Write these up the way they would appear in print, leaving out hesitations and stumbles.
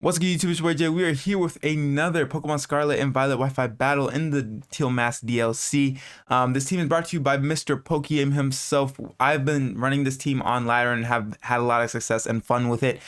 What's good, YouTube? It's your boy Jay. We are here with another Pokemon Scarlet and Violet Wi-Fi battle in the Teal Mask DLC. This team is brought to you by Mr. Pokemon himself. I've been running this team on ladder and have had a lot of success and fun with it.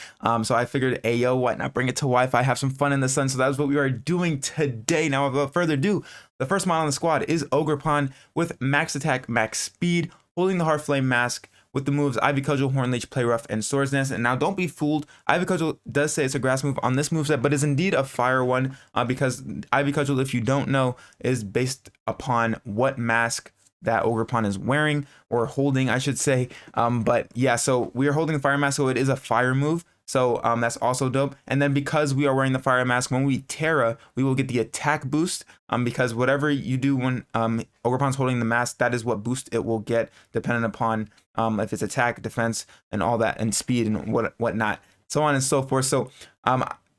So I figured, ayo, why not bring it to Wi-Fi, have some fun in the sun? So that is what we are doing today. Now, without further ado, the first model on the squad is Ogerpon with max attack, max speed, holding the Heart Flame Mask, with the moves Ivy Cudgel, Horn Leech, Play Rough, and Swords Dance. And now don't be fooled, Ivy Cudgel does say it's a grass move on this moveset, but is indeed a fire one because Ivy Cudgel, if you don't know, is based upon what mask that Ogerpon is wearing or holding, I should say. But yeah, so we are holding the fire mask, so it is a fire move. So that's also dope. And then because we are wearing the fire mask, when we Terra, we will get the attack boost. Because whatever you do when Ogerpon's holding the mask, that is what boost it will get, depending upon if it's attack, defense, and all that, and speed and whatnot, so on and so forth. So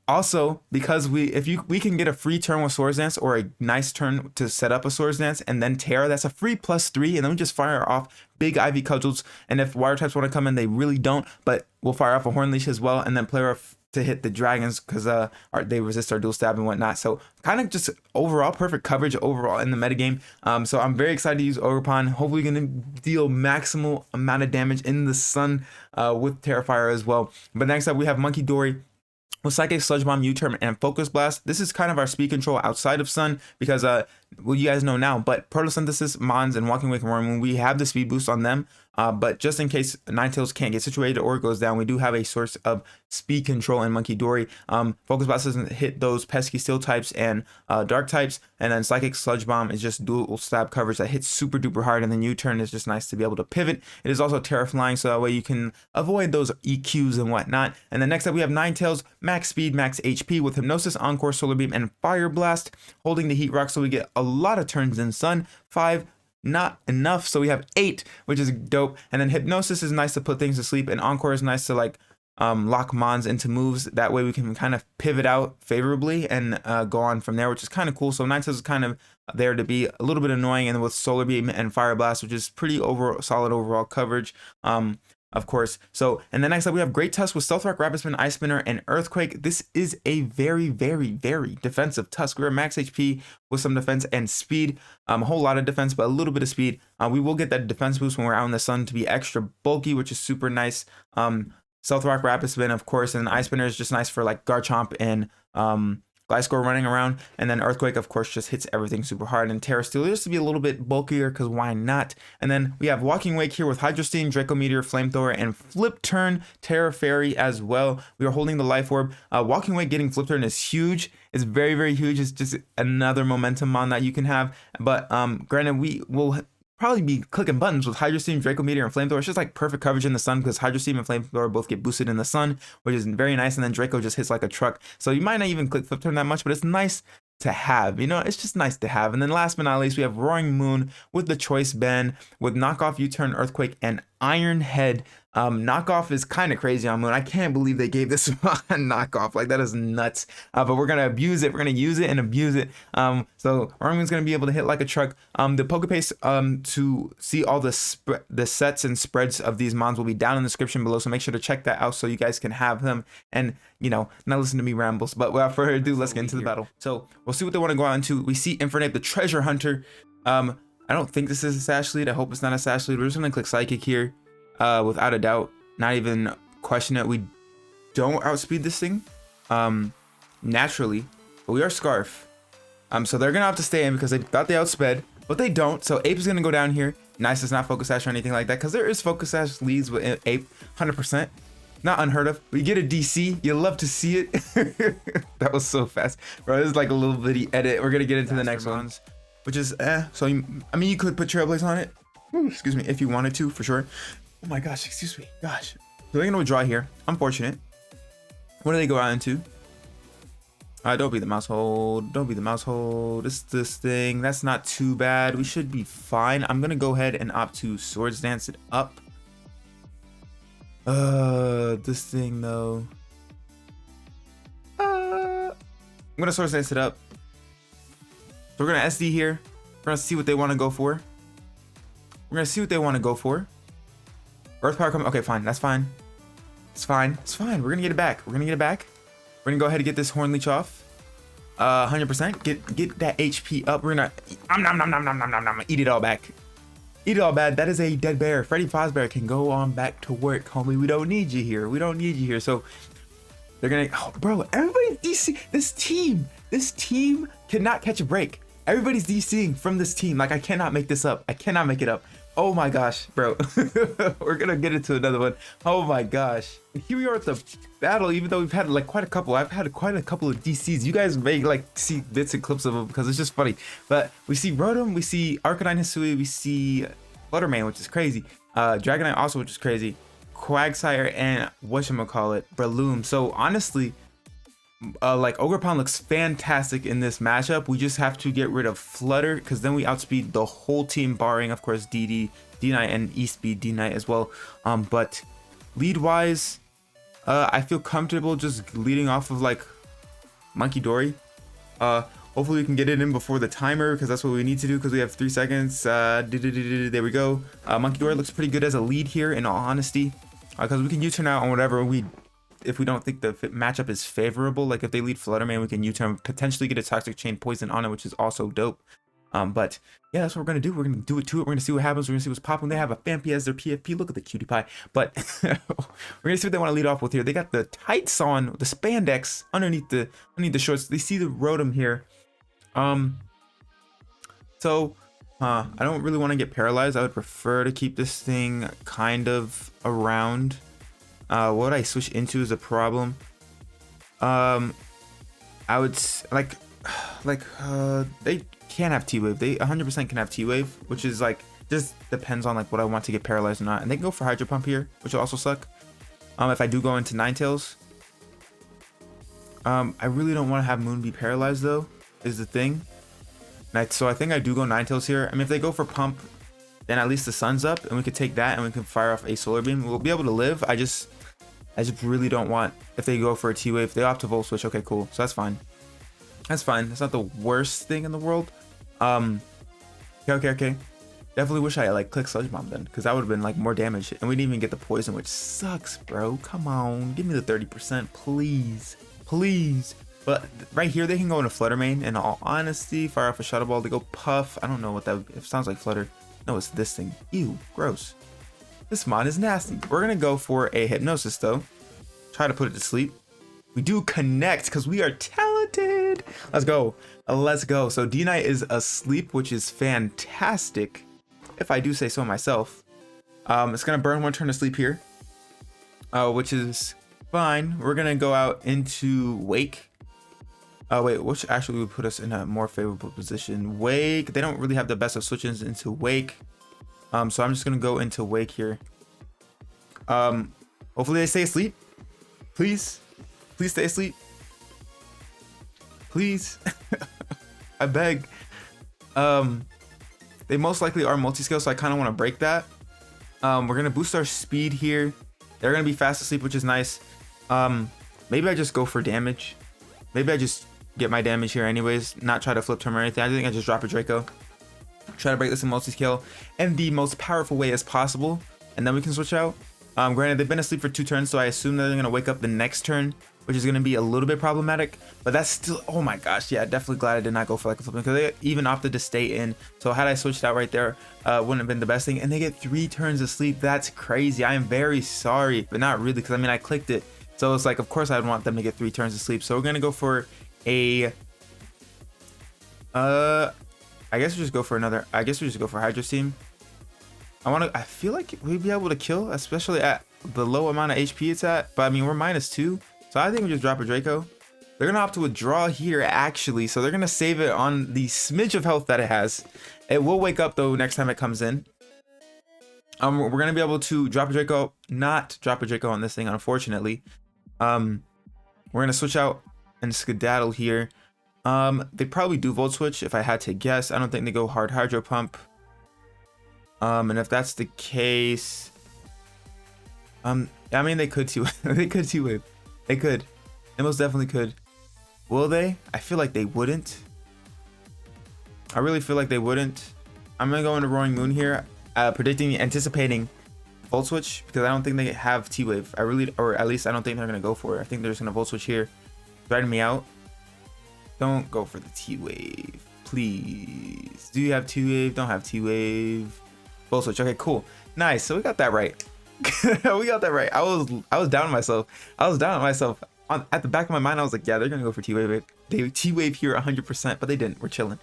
also, because we can get a free turn with Swords Dance or a nice turn to set up a Swords Dance and then Terra, that's a free +3, and then we just fire off big Ivy Cudgels. And if water types want to come in, they really don't, but we'll fire off a Horn Leash as well, and then Play Rough to hit the dragons because they resist our dual stab and whatnot. So kind of just overall perfect coverage overall in the metagame. So I'm very excited to use Ogerpon. Hopefully going to deal maximal amount of damage in the sun with Terrifier as well. But next up we have Monkey Dory with Psychic, Sludge Bomb, U-Turn, and Focus Blast. This is kind of our speed control outside of Sun because, well, you guys know now, but Photosynthesis, Mons, and Walking Away from Roaring Moon, we have the speed boost on them. But just in case Ninetales can't get situated or goes down, we do have a source of speed control in Monkey Dory. Focus Blast doesn't hit those pesky Steel types and Dark types, and then Psychic, Sludge Bomb is just dual stab coverage that hits super duper hard, and then U-Turn is just nice to be able to pivot. It is also Terra Flying, so that way you can avoid those EQs and whatnot. And then next up we have Ninetales, max speed, max HP with Hypnosis, Encore, Solar Beam, and Fire Blast, holding the Heat Rock, so we get a lot of turns in Sun. 5 not enough, so we have 8, which is dope. And then Hypnosis is nice to put things to sleep, and Encore is nice to like lock Mons into moves. That way we can kind of pivot out favorably and go on from there, which is kind of cool. So Ninetales is kind of there to be a little bit annoying, and with Solar Beam and Fire Blast, which is pretty solid overall coverage. Of course. So, and then next up we have Great Tusk with Stealth Rock, Rapid Spin, Ice Spinner, and Earthquake. This is a very, very, very defensive Tusk. We're max HP with some defense and speed. A whole lot of defense, but a little bit of speed. We will get that defense boost when we're out in the sun to be extra bulky, which is super nice. Stealth Rock, Rapid Spin, of course, and Ice Spinner is just nice for like Garchomp and Gliscor running around, and then Earthquake, of course, just hits everything super hard, and Terra Steel just to be a little bit bulkier, because why not? And then we have Walking Wake here with Hydro Steam, Draco Meteor, Flamethrower, and Flip Turn Terra Fairy as well. We are holding the Life Orb. Walking Wake getting Flip Turn is huge. It's very, very huge. It's just another momentum mon that you can have. But granted, we will probably be clicking buttons with Hydro Steam, Draco Meteor, and Flamethrower. It's just like perfect coverage in the sun because Hydro Steam and Flamethrower both get boosted in the sun, which is very nice. And then Draco just hits like a truck. So you might not even click Flip Turn that much, but it's nice to have. You know, it's just nice to have. And then last but not least, we have Roaring Moon with the Choice Band with Knockoff, U-Turn, Earthquake, and Iron Head. Knockoff is kind of crazy on Moon. I can't believe they gave this one a knockoff. Like, that is nuts. But we're gonna abuse it. We're gonna use it and abuse it. So Roaring Moon's gonna be able to hit like a truck. The Pokepaste to see all the sets and spreads of these mons will be down in the description below. So make sure to check that out so you guys can have them and, you know, not listen to me rambles. But without further ado, let's get into the battle. So we'll see what they want to go out into. We see Infernape, the Treasure Hunter. I don't think this is a Sash Lead. I hope it's not a Sash Lead. We're just gonna click Psychic here. Without a doubt, not even question it. We don't outspeed this thing naturally, but we are Scarf. So they're gonna have to stay in because they thought they outsped, but they don't. So Ape is gonna go down here. Nice, does not Focus Sash or anything like that because there is Focus Sash leads with Ape, 100%. Not unheard of. We get a DC. You love to see it. That was so fast, bro. This is like a little bitty edit. We're gonna get into the next ones, which is So I mean, you could put Trailblaze on it. Ooh, excuse me, if you wanted to, for sure. Oh my gosh, excuse me, gosh. So they're gonna withdraw here. Unfortunate. What do they go out into? Don't be the mouse hold. Don't be the mouse hold. This thing. That's not too bad. We should be fine. I'm gonna go ahead and opt to Swords Dance it up. This thing though. I'm gonna Swords Dance it up. So we're gonna SD here. We're gonna see what they want to go for. We're gonna see what they want to go for. Earth Power coming. Okay, fine. That's fine. It's fine. It's fine. We're gonna get it back. We're gonna get it back. We're gonna go ahead and get this Horn Leech off. 100%. Get that HP up. We're gonna eat it all back. Eat it all bad. That is a dead bear. Freddy Fazbear can go on back to work, homie. We don't need you here. We don't need you here. So they're gonna, oh, bro, everybody's DC. This team cannot catch a break. Everybody's DCing from this team. Like, I cannot make this up. I cannot make it up. Oh my gosh, bro. We're gonna get into another one. Oh my gosh. Here we are at the battle, even though we've had like quite a couple. I've had quite a couple of DCs. You guys may like see bits and clips of them because it's just funny. But we see Rotom, we see Arcanine Hisui, we see Fluttermane, which is crazy. Dragonite also, which is crazy. Quagsire and whatchamacallit, Breloom. So honestly, like Ogerpon looks fantastic in this matchup. We just have to get rid of Flutter because then we outspeed the whole team, barring of course D-Knight and E-Speed D-Knight as well. But lead wise, I feel comfortable just leading off of like Monkey Dory. Hopefully we can get it in before the timer because that's what we need to do because we have 3 seconds. There we go. Monkey Dory looks pretty good as a lead here in all honesty, because we can U-turn out on whatever if we don't think the matchup is favorable. Like if they lead Fluttermane, we can U-turn, potentially get a Toxic Chain Poison on it, which is also dope. But yeah, that's what we're gonna do. We're gonna do it to it. We're gonna see what happens. We're gonna see what's popping. They have a Phanpy as their PFP. Look at the cutie pie. But we're gonna see what they want to lead off with here. They got the tights on, the spandex underneath the shorts. They see the Rotom here. So I don't really want to get paralyzed. I would prefer to keep this thing kind of around. What I switch into is a problem. I would like they can have T-Wave. They 100% can have T-Wave, which is like just depends on like what I want to get paralyzed or not. And they can go for Hydro Pump here, which will also suck. If I do go into Ninetales, I really don't want to have Moon be paralyzed though, is the thing. So I think I do go Ninetales here. I mean, if they go for Pump, then at least the sun's up and we could take that and we can fire off a Solar Beam. We'll be able to live. I just really don't want, if they go for a T-Wave, they opt to Volt Switch. Okay, cool. So that's fine. That's fine. That's not the worst thing in the world. Okay. Definitely wish I like clicked Sludge Bomb then, because that would have been like more damage. And we didn't even get the poison, which sucks, bro. Come on. Give me the 30%, please. Please. But right here, they can go into Fluttermane. In all honesty, fire off a Shadow Ball. They go Puff. I don't know what that, it sounds like Flutter. No, it's this thing. Ew, gross. This mod is nasty. We're gonna go for a Hypnosis though. Try to put it to sleep. We do connect because we are talented. Let's go. Let's go. So D-Knight is asleep, which is fantastic, if I do say so myself. It's gonna burn 1 turn to sleep here, which is fine. We're gonna go out into Wake. Wait, which actually would put us in a more favorable position. Wake, they don't really have the best of switches into Wake. So I'm just gonna go into Wake here. Hopefully they stay asleep. Please stay asleep. Please. I beg. They most likely are multi-scale, so I kind of want to break that. We're gonna boost our speed here. They're gonna be fast asleep, which is nice. Maybe I just go for damage. Maybe I just get my damage here anyways, not try to flip turn or anything. I think I just drop a Draco, try to break this in multi-scale in the most powerful way as possible, and then we can switch out. Granted, they've been asleep for 2 turns, so I assume that they're gonna wake up the next turn, which is gonna be a little bit problematic, but that's still, oh my gosh, yeah, definitely glad I did not go for like a flip, because they even opted to stay in. So had I switched out right there, wouldn't have been the best thing. And they get 3 turns of sleep. That's crazy. I am very sorry, but not really, because I mean, I clicked it, so it's like, of course I'd want them to get 3 turns of sleep. So we're gonna go for a I guess we just go for another, I guess we just go for Hydro Steam. I feel like we'd be able to kill, especially at the low amount of HP it's at, but I mean, we're -2, so I think we just drop a Draco. They're gonna opt to withdraw here actually, so they're gonna save it on the smidge of health that it has. It will wake up though next time it comes in. We're gonna be able to drop a Draco, not drop a Draco on this thing, unfortunately. We're gonna switch out and skedaddle here. They probably do Volt Switch if I had to guess. I don't think they go hard Hydro Pump. And if that's the case, I mean, they could they could T-Wave. They could. They most definitely could. Will they? I feel like they wouldn't. I really feel like they wouldn't. I'm gonna go into Roaring Moon here, anticipating Volt Switch, because I don't think they have T-Wave. Or at least I don't think they're gonna go for it. I think they're just gonna Volt Switch here. threaten me out. Don't go for the T-Wave, please. Do you have T-Wave? Don't have T-Wave. Full switch. Okay, cool. Nice. So we got that right. We got that right. I was down on myself. At the back of my mind, I was like, yeah, they're gonna go for T-Wave. T-Wave here 100%, but they didn't. We're chilling.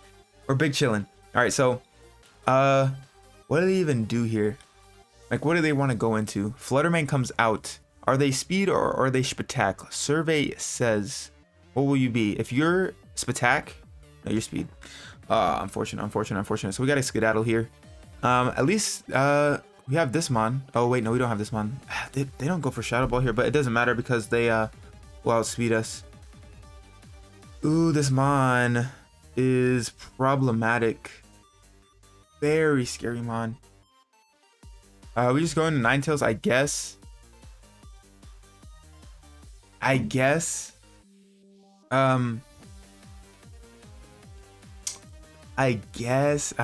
We're big chilling. All right, so what do they even do here? Like, what do they want to go into? Fluttermane comes out. Are they speed or are they Spatak? Survey says, what will you be? If you're Spatak, no, you're speed. Unfortunate. So we got a skedaddle here. At least we have this mon. Oh wait, no, we don't have this mon. They don't go for Shadow Ball here, but it doesn't matter because they will outspeed us. Ooh, this mon is problematic. Very scary mon. We just go into Ninetales, I guess.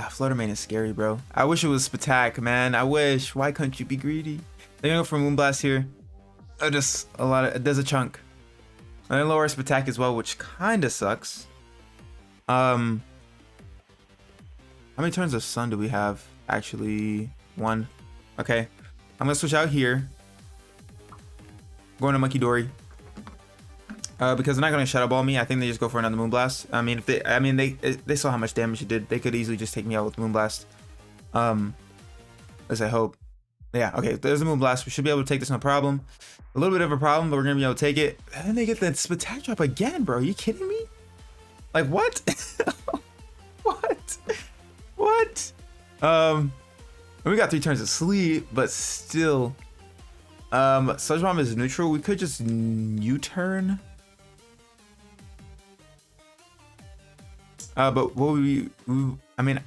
Fluttermane is scary, bro. I wish it was Spatak, man. I wish. Why couldn't you be greedy? They're gonna go for Moonblast here. Just a lot of, there's a chunk. And then lower Spatak as well, which kind of sucks. How many turns of Sun do we have? Actually, 1. Okay, I'm gonna switch out here. Going to Monkey Dory. Because they're not gonna Shadow Ball me. I think they just go for another Moonblast. I mean, they saw how much damage it did. They could easily just take me out with Moonblast. As I hope. Yeah, okay, there's a Moonblast. We should be able to take this no problem. A little bit of a problem, but we're gonna be able to take it. And then they get that Spatak drop again, bro. Are you kidding me? Like, what? What? We got 3 turns of sleep, but still. Sludge Bomb is neutral. We could just U-turn. But what would we I mean,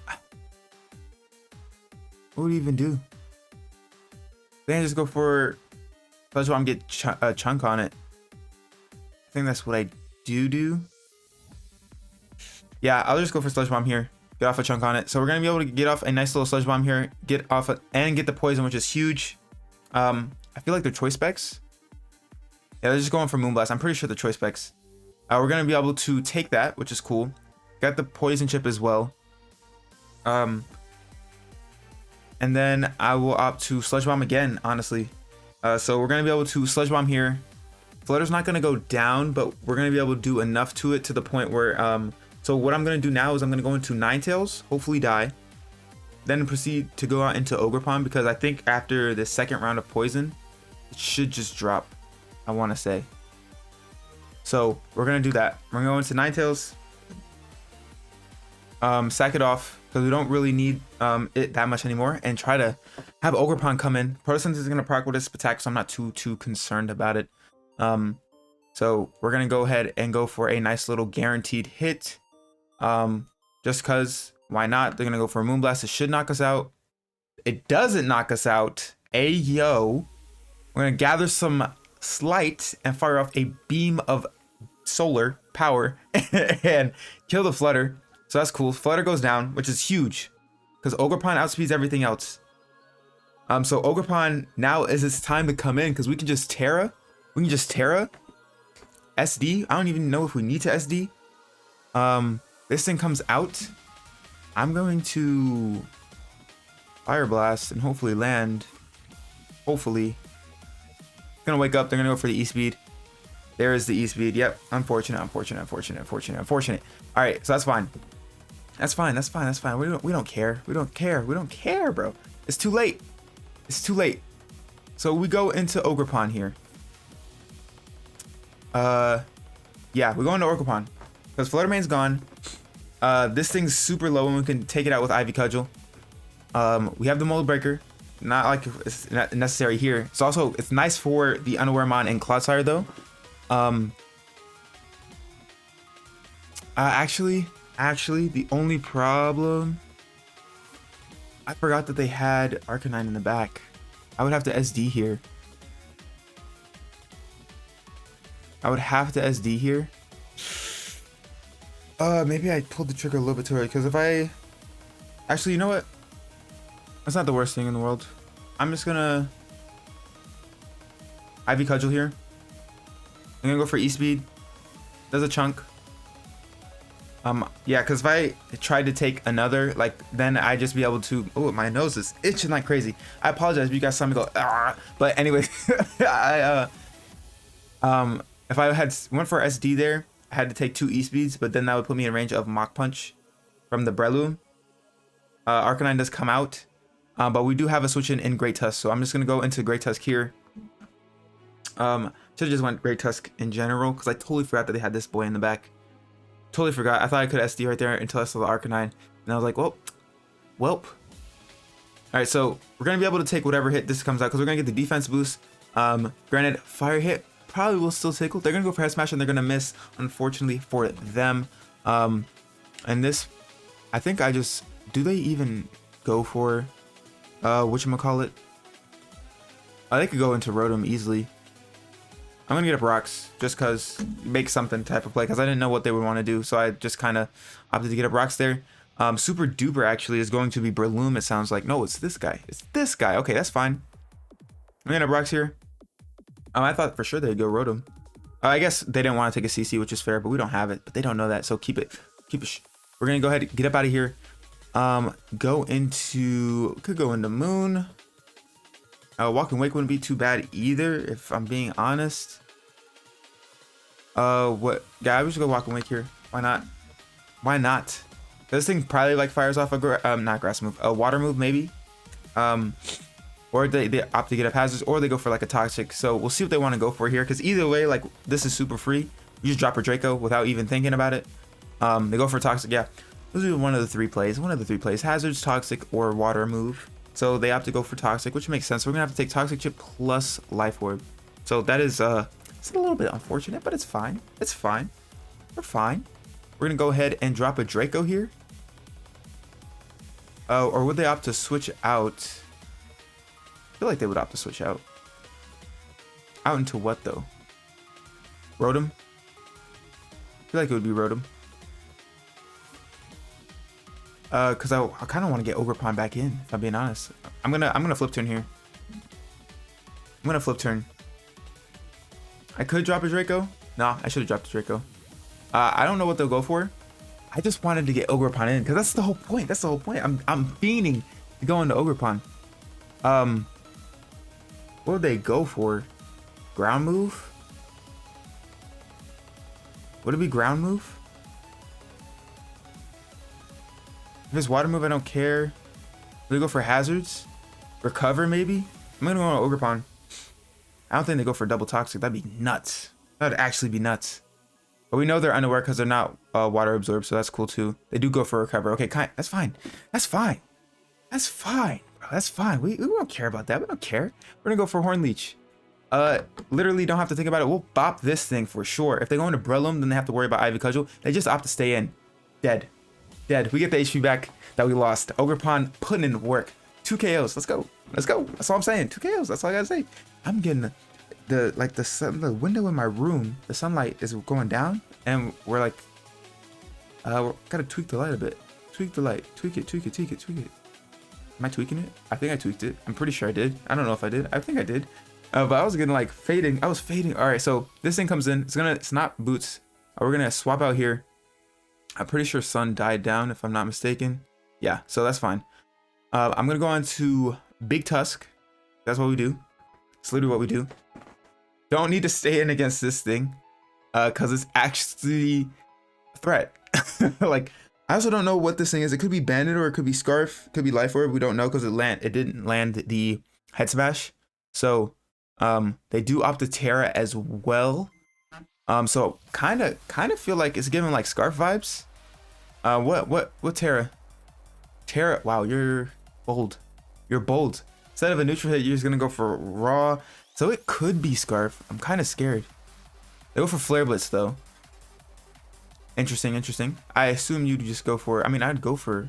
what would we even do? Then just go for Sludge Bomb, get a chunk on it. I think that's what I do. Yeah, I'll just go for Sludge Bomb here. Get off a chunk on it. So we're gonna be able to get off a nice little Sludge Bomb here. Get off and get the poison, which is huge. I feel like they're choice specs. Yeah, they're just going for Moonblast. I'm pretty sure they're choice specs. We're gonna be able to take that, which is cool. Got the poison chip as well. And then I will opt to Sludge Bomb again, honestly. So we're gonna be able to Sludge Bomb here. Flutter's not gonna go down, but we're gonna be able to do enough to it to the point where so what I'm gonna do now is I'm gonna go into Ninetales, hopefully die, then proceed to go out into Ogerpon, because I think after the second round of poison, it should just drop, I want to say. So we're gonna do that. We're gonna go into Ninetales, sack it off because we don't really need it that much anymore, and try to have Ogerpon come in. Protosynthesis is gonna proc with this attack, so I'm not too concerned about it. So we're gonna go ahead and go for a nice little guaranteed hit. Just cause why not? They're gonna go for a Moonblast. It should knock us out. It doesn't knock us out. Ayo. We're gonna gather some Slight and fire off a beam of solar power and kill the Flutter. So that's cool. Flutter goes down, which is huge because Ogerpon outspeeds everything else. So Ogerpon, now is its time to come in because we can just Terra. SD. I don't even know if we need to SD. This thing comes out. I'm going to Fire Blast and hopefully land. Hopefully. Gonna wake up. They're gonna go for the E-Speed. There is the E-Speed. Yep. Unfortunate. All right. So that's fine. That's fine. We don't care. We don't care, bro. It's too late. So we go into Ogerpon here. Yeah, we go into Ogerpon because Fluttermane's gone. This thing's super low and we can take it out with Ivy Cudgel. We have the Mold Breaker. Not like it's necessary here. It's nice for the Unaware Mon and Clodsire though. Actually, the only problem, I forgot that they had Arcanine in the back. I would have to SD here. Maybe I pulled the trigger a little bit too early because if I... Actually, you know what? That's not the worst thing in the world. I'm just gonna Ivy Cudgel here. I'm gonna go for E-Speed. There's a chunk. Yeah, because if I tried to take another, like, then I'd just be able to. Oh, my nose is itching like crazy. I apologize if you guys saw me go. Ah. But anyway, if I had went for SD there, I had to take 2 E-speeds, but then that would put me in range of Mach Punch from the Breloom. Arcanine does come out, but we do have a switch in Great Tusk, so I'm just gonna go into Great Tusk here. Should have just went Great Tusk in general because I totally forgot that they had this boy in the back. Totally forgot. I thought I could SD right there until I saw the Arcanine, and I was like, welp. All right, so we're gonna be able to take whatever hit this comes out because we're gonna get the defense boost. Granted, fire hit probably will still tickle. They're gonna go for head smash and they're gonna miss, unfortunately for them. And this, I think I just, do they even go for whatchamacallit? They could go into Rotom easily. I'm gonna get up rocks just because make something type of play because I didn't know what they would want to do, so I just kind of opted to get up rocks there. Super duper actually is going to be Breloom. It sounds like no, it's this guy. It's this guy. Okay, that's fine. I'm gonna up rocks here. I thought for sure they'd go Rotom. I guess they didn't want to take a CC, which is fair, but we don't have it. But they don't know that, so keep it. We're gonna go ahead and get up out of here. Go into, could go into Moon. Walk and Wake wouldn't be too bad either, if I'm being honest. What? Yeah, I would just go Walk and Wake here. Why not? Why not? This thing probably like fires off a not grass move, a water move maybe. Or they opt to get up hazards, or they go for like a toxic. So we'll see what they want to go for here, because either way, like this is super free. You just drop a Draco without even thinking about it. They go for toxic. Yeah, those are one of the 3 plays. Hazards, toxic, or water move. So they opt to go for toxic, which makes sense. We're gonna have to take toxic chip plus life orb. So that is it's a little bit unfortunate, but it's fine. It's fine. We're fine. We're gonna go ahead and drop a Draco here. Or would they opt to switch out? I feel like they would opt to switch out. Out into what though? Rotom? I feel like it would be Rotom. Cause I kind of want to get Ogerpon back in, if I'm being honest. I'm gonna flip turn here. I'm gonna flip turn. I could drop a Draco. No, I should have dropped a Draco. I don't know what they'll go for. I just wanted to get Ogerpon in, cause that's the whole point. That's the whole point. I'm fiending to go into Ogerpon. What would they go for? Ground move? Would it be ground move? If it's water move, I don't care. Do they go for hazards? Recover, maybe? I'm gonna go on Ogerpon. I don't think they go for double toxic. That'd be nuts. That'd actually be nuts. But we know they're unaware because they're not water absorbed, so that's cool too. They do go for recover. Okay, that's fine. That's fine. That's fine, bro. That's fine. We don't care about that. We don't care. We're gonna go for Horn Leech. Literally don't have to think about it. We'll bop this thing for sure. If they go into Breloom, then they have to worry about Ivy Cudgel. They just opt to stay in. Dead. We get the HP back that we lost. Ogerpon putting in work. 2 KOs. Let's go. That's all I'm saying. 2 KOs. That's all I gotta say. I'm getting the window in my room. The sunlight is going down, and we're like, we're gotta tweak the light a bit. Tweak the light. Tweak it. Am I tweaking it? I think I tweaked it. I'm pretty sure I did. I don't know if I did. I think I did. But I was getting like fading. I was fading. All right. So this thing comes in. It's not boots. We're gonna swap out here. I'm pretty sure Sun died down, if I'm not mistaken. Yeah, so that's fine. I'm gonna go on to Big Tusk. That's what we do. It's literally what we do. Don't need to stay in against this thing, cause it's actually a threat. Like, I also don't know what this thing is. It could be Bandit or it could be Scarf. It could be Life Orb. We don't know because it didn't land the Head Smash. So they do opt to Terra as well. So kind of feel like it's giving like Scarf vibes. What Terra? Terra, wow, you're bold. You're bold. Instead of a neutral hit, you're just gonna go for raw. So it could be Scarf. I'm kind of scared. They go for Flare Blitz though. Interesting. I assume you'd just go for, I mean, I'd go for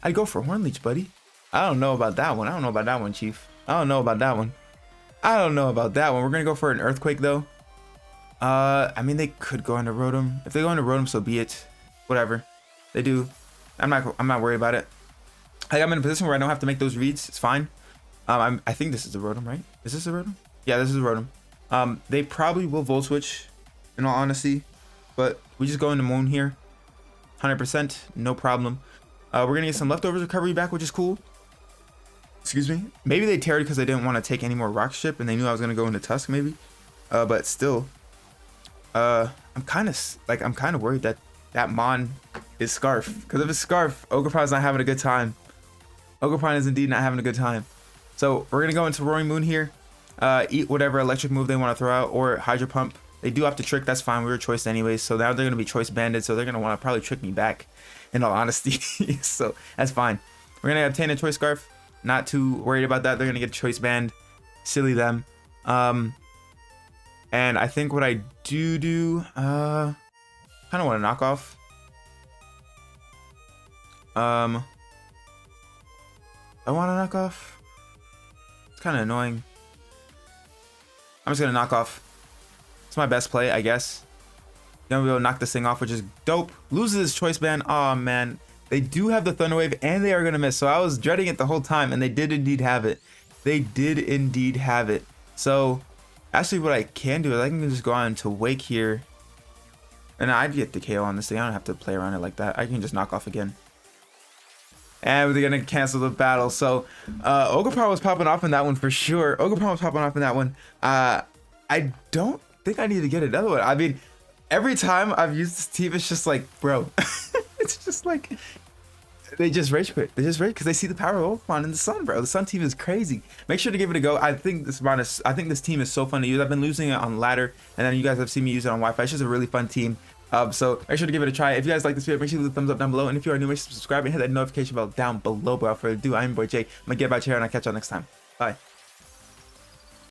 Horn Leech, buddy. I don't know about that one, Chief. I don't know about that one. We're gonna go for an Earthquake though. I mean, they could go into Rotom. If they go into Rotom, so be it. Whatever they do, I'm not worried about it. Like, I'm in a position where I don't have to make those reads. It's fine. I think this is the Rotom, right? Is this a Rotom? Yeah, this is a Rotom. They probably will Volt Switch, in all honesty. but we just go into Moon here. 100%, no problem. We're gonna get some leftovers recovery back, which is cool. Excuse me. Maybe they tarried because they didn't want to take any more rock ship and they knew I was gonna go into Tusk maybe. But still, I'm kind of worried that Mon is Scarf, because if it's Scarf, Ogerpon's not having a good time. Ogerpon is indeed not having a good time. So we're gonna go into Roaring Moon here. Eat whatever electric move they want to throw out, or Hydro Pump. They do have to trick, that's fine, we were choiced anyways, so now they're gonna be choice banded, so they're gonna want to probably trick me back, in all honesty. So that's fine. We're gonna obtain a choice scarf, not too worried about that. They're gonna get a choice band, silly them. And I think what I do kind of want to knock off. I want to knock off. It's kind of annoying. I'm just gonna knock off. It's my best play, I guess. Gonna be able to knock this thing off, which is dope. Loses his choice band. Oh man, they do have the Thunder Wave, and they are gonna miss. So I was dreading it the whole time, and they did indeed have it. They did indeed have it. So actually, what I can do is I can just go on to Wake here, and I'd get the KO on this thing. I don't have to play around it like that. I can just knock off again. And we're gonna cancel the battle. So Ogerpon was popping off in that one for sure. Ogerpon was popping off in that one. I don't think I need to get another one. I mean, every time I've used this team, it's just like, bro, it's just like they just rage quit. They just rage because they see the power of Ogerpon in the Sun, bro. The Sun team is crazy. Make sure to give it a go. I think this team is so fun to use. I've been losing it on ladder, and then you guys have seen me use it on Wi-Fi. It's just a really fun team. So make sure to give it a try. If you guys like this video, make sure to leave a thumbs up down below. And if you are new, make sure to subscribe and hit that notification bell down below. But without further ado, I'm your boy Jay. I'm gonna get back here and I'll catch y'all next time. Bye.